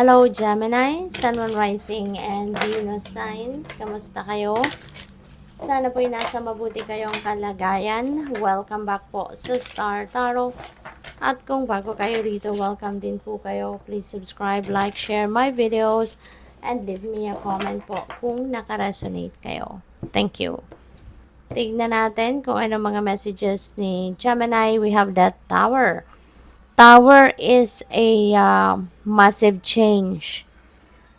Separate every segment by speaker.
Speaker 1: Hello Gemini, Sun, Moon, Rising, and Venus signs. Kamusta kayo? Sana po'y nasa mabuti kayong kalagayan. Welcome back po sa Star Tarot. At kung bago kayo dito, welcome din po kayo. Please subscribe, like, share my videos, and leave me a comment po kung nakaresonate kayo. Thank you. Tignan natin kung ano mga messages ni Gemini. We have that Tower. Tower is a massive change.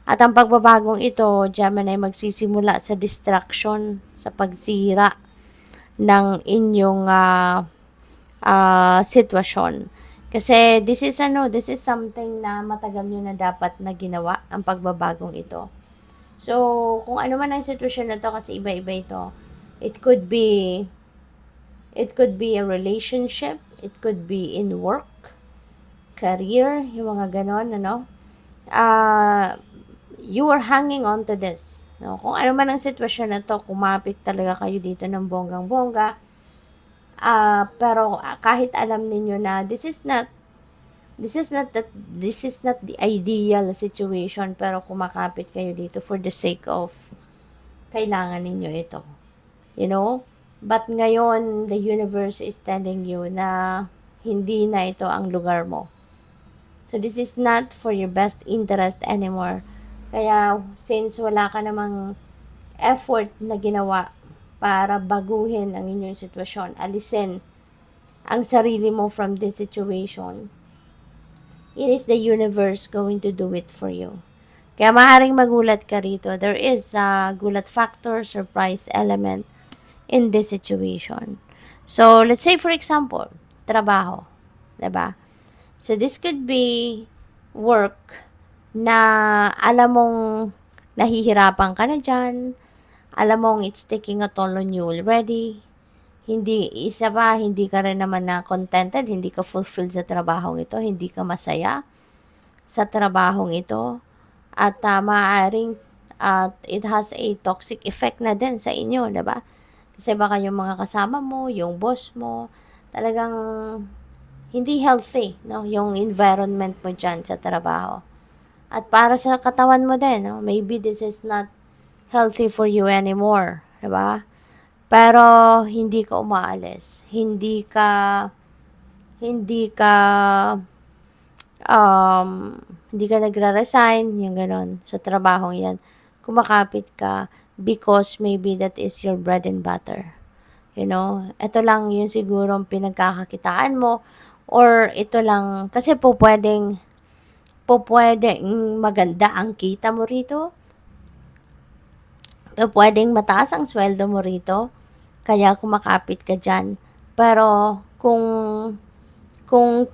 Speaker 1: At ang pagbabagong ito, Gemini, magsisimula sa distraction, sa pagsira ng inyong sitwasyon. Kasi this is something na matagal nyo na dapat na ginawa, ang pagbabagong ito. So, kung ano man ang sitwasyon na to, kasi iba-iba ito, it could be a relationship, it could be in work, career, yung mga ganon, you are hanging on to this. No? Kung ano man ang sitwasyon na to, kumapit talaga kayo dito ng bonggang-bongga. Pero kahit alam ninyo na this is not the ideal situation, pero kumakapit kayo dito for the sake of kailangan ninyo ito. You know? But ngayon, the universe is telling you na hindi na ito ang lugar mo. So, this is not for your best interest anymore. Kaya, since wala ka namang effort na ginawa para baguhin ang inyong sitwasyon, alisin ang sarili mo from this situation, it is the universe going to do it for you. Kaya maaaring magulat ka rito. There is a gulat factor, surprise element in this situation. So, let's say for example, trabaho. Diba? So, this could be work na alam mong nahihirapan ka na dyan, alam mong it's taking a toll on you already, hindi ka rin naman na contented, hindi ka fulfilled sa trabahong ito, hindi ka masaya sa trabahong ito, at maaaring it has a toxic effect na din sa inyo, diba? Kasi baka yung mga kasama mo, yung boss mo, talagang hindi healthy, no? Yung environment mo dyan sa trabaho. At para sa katawan mo din, no? Maybe this is not healthy for you anymore, diba? Pero hindi ka umaalis. Hindi ka nagre-resign, yung ganon, sa trabahong yan. Kumakapit ka because maybe that is your bread and butter. You know, ito lang yung siguro pinagkakakitaan mo, or ito lang, kasi po pwedeng maganda ang kita mo rito, pwedeng mataas ang sweldo mo rito, kaya kumakapit ka dyan. Pero kung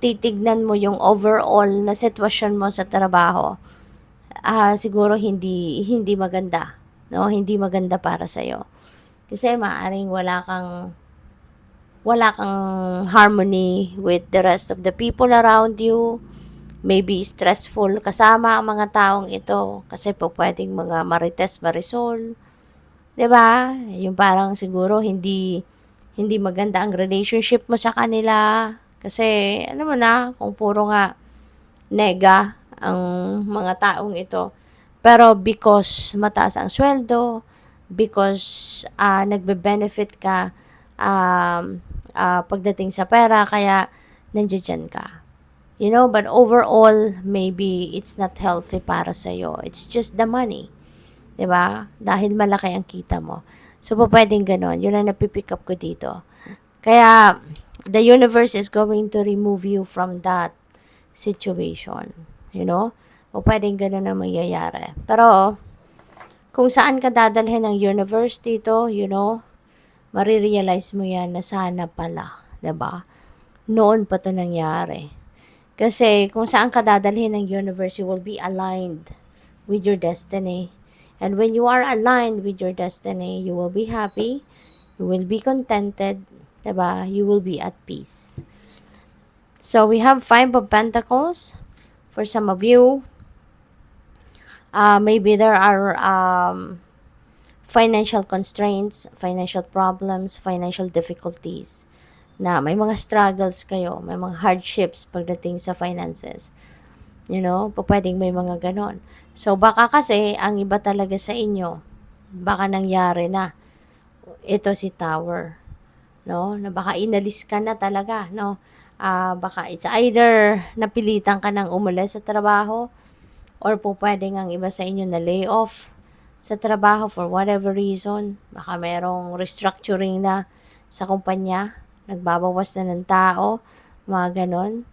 Speaker 1: titignan mo yung overall na sitwasyon mo sa trabaho, siguro hindi maganda, no? Hindi maganda para sa'yo. Kasi maaring wala kang harmony with the rest of the people around you. Maybe stressful kasama ang mga taong ito kasi po pwedeng mga marites, marisol. 'Di ba? Yung parang siguro hindi maganda ang relationship mo sa kanila kasi ano mo na, kung puro nga nega ang mga taong ito. Pero because mataas ang sweldo, because nagbe-benefit ka pagdating sa pera, kaya nandiyan ka. You know, but overall, maybe it's not healthy para sa'yo. It's just the money. 'Di ba? Dahil malaki ang kita mo. So, pwedeng ganon. Yun ang napipick up ko dito. Kaya, the universe is going to remove you from that situation. You know? O pwedeng ganon ang mangyayari. Pero, kung saan ka dadalhin ng universe dito, you know, marirealize mo yan na sana pala. 'Di ba? Noon pa to nangyari. Kasi kung saan ka dadalhin ng universe, you will be aligned with your destiny. And when you are aligned with your destiny, you will be happy, you will be contented, diba? You will be at peace. So we have 5 of Pentacles. For some of you, maybe there are financial constraints, financial problems, financial difficulties, na may mga struggles kayo, may mga hardships pagdating sa finances. Pwedeng may mga ganon. So, baka kasi, ang iba talaga sa inyo, baka nangyari na, ito si Tower, na baka inalis ka na talaga, baka it's either napilitan ka ng umalis sa trabaho, or pwedeng ang iba sa inyo na lay off sa trabaho for whatever reason. Baka merong restructuring na sa kumpanya, nagbabawas na ng tao, mga ganon,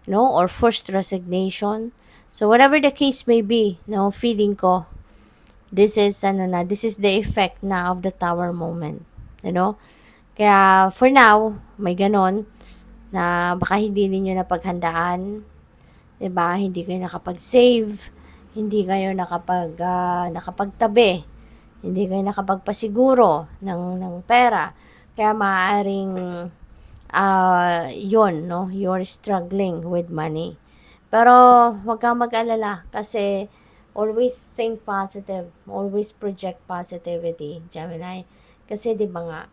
Speaker 1: or forced resignation. So whatever the case may be, feeling ko, this is the effect na of the Tower moment, Kaya for now, may ganon na baka hindi ninyo napaghandaan, 'di ba? Hindi kayo nakapag-save, hindi kayo nakapagtabi, hindi kayo nakapagpasiguro ng pera. Kaya maaaring 'yon, you're struggling with money. Pero huwag kang mag-alala kasi always think positive, always project positivity, Gemini. Kasi 'di ba nga,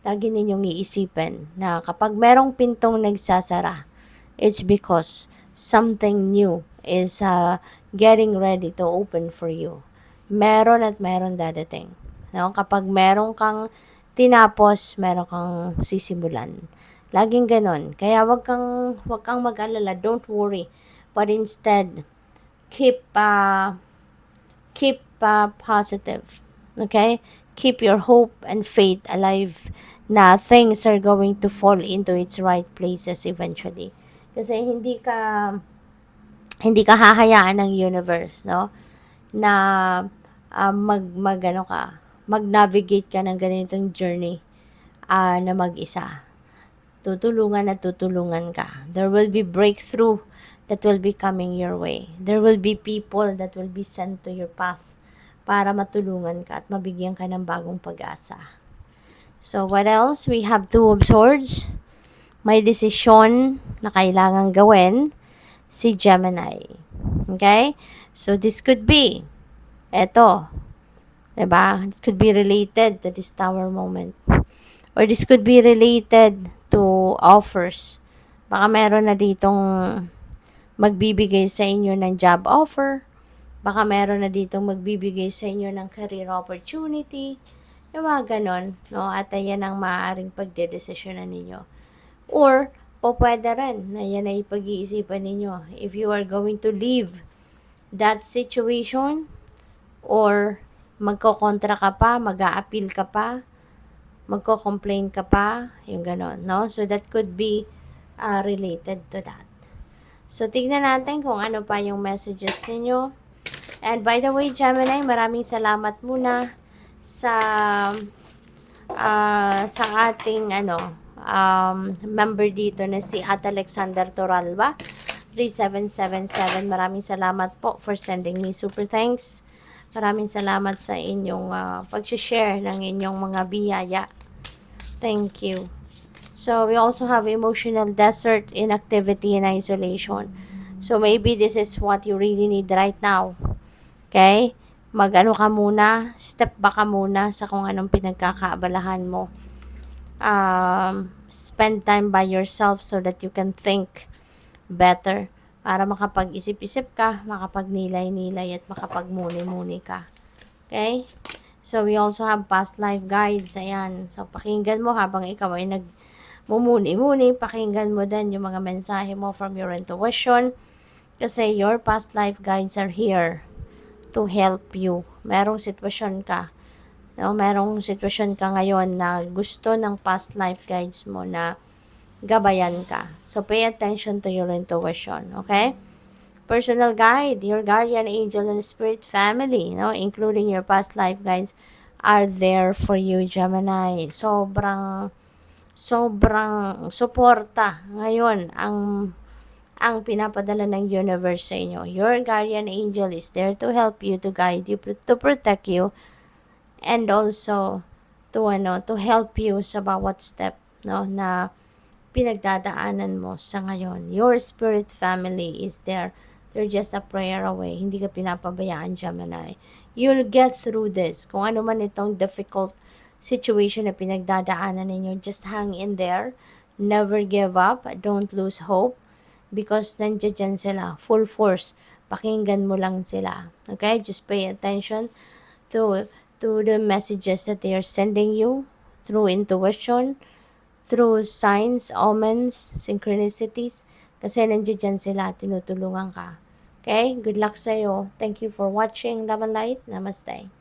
Speaker 1: lagi ninyong iisipin na kapag merong pintong nagsasara, it's because something new is getting ready to open for you. Meron at meron dadating. Kapag meron kang tinapos, meron kang sisimulan. Laging ganon. Kaya wag kang mag-alala. Don't worry. But instead, keep positive. Okay? Keep your hope and faith alive na things are going to fall into its right places eventually. Kasi hindi ka hahayaan ng universe, na mag-navigate ka ng ganitong journey na mag-isa. Tutulungan at tutulungan ka. There will be breakthrough that will be coming your way. There will be people that will be sent to your path para matulungan ka at mabigyan ka ng bagong pag-asa. So, what else? We have Two of Swords. May desisyon na kailangan gawin si Gemini. Okay? So, this could be, diba? It could be related to this Tower moment. Or this could be related to offers. Baka meron na ditong magbibigay sa inyo ng job offer. Baka meron na ditong magbibigay sa inyo ng career opportunity. Yung mga ganon, At yan ang maaaring pagdedesisyonan ninyo. Or, pwede rin na yan ay pag-iisipan ninyo. If you are going to leave that situation, or magkokontra ka pa, mag-a-appeal ka pa, magko-complain ka pa, yung ganon, So, that could be related to that. So, tignan natin kung ano pa yung messages ninyo. And by the way, Gemini, maraming salamat muna sa ating member dito na si At Alexander Toralba 3777. Maraming salamat po for sending me super thanks. Maraming salamat sa inyong pag-share ng inyong mga biyaya. Thank you. So, we also have emotional desert, inactivity, and isolation. So, maybe this is what you really need right now. Okay? Mag-ano ka muna, step back ka muna sa kung anong pinagkakaabalahan mo. Spend time by yourself so that you can think better. Para makapag-isip-isip ka, makapagnilay-nilay at makapagmuni-muni ka. Okay? So, we also have past life guides. Ayan. So, pakinggan mo habang ikaw ay nagmumuni-muni. Pakinggan mo din yung mga mensahe mo from your intuition. Kasi your past life guides are here to help you. Merong sitwasyon ka. Merong sitwasyon ka ngayon na gusto ng past life guides mo na gabayan ka. So, pay attention to your intuition. Okay? Personal guide, your guardian angel and spirit family, including your past life guides, are there for you, Gemini. Sobrang suporta ngayon ang pinapadala ng universe sa inyo. Your guardian angel is there to help you, to guide you, to protect you, and also to help you sa bawat step, na pinagdadaanan mo sa ngayon. Your spirit family is there. They're just a prayer away. Hindi ka pinapabayaan, Gemini. You'll get through this. Kung ano man itong difficult situation na pinagdadaanan ninyo, just hang in there. Never give up. Don't lose hope. Because nandiyan sila, full force, Pakinggan mo lang sila. Okay? Just pay attention to the messages that they are sending you through intuition, through signs, omens, synchronicities, kasi nandiyan dyan sila, tinutulungan ka. Okay? Good luck sa'yo. Thank you for watching. Love and light. Namaste.